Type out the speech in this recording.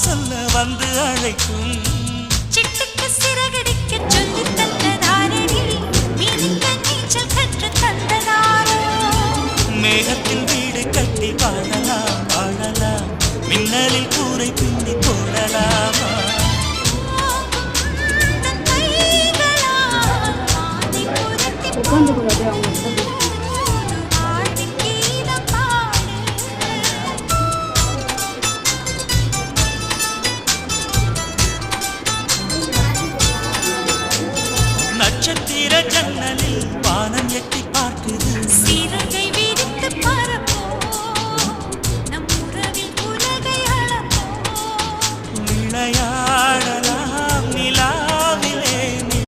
சொல்ல வந்து அழைக்கும் சிட்டுக்கு சிறகடிக்க சொல்லி தந்ததாரடி மீனுக்கு நீச்சல் கற்று தந்ததாரோ மேகத்தில் வீடு கட்டி வாழலாம் வாழலாம் மின்னலில் கூரை பின்னி போடலாமா நட்சத்திர ஜன்னலில் வானம் எட்டி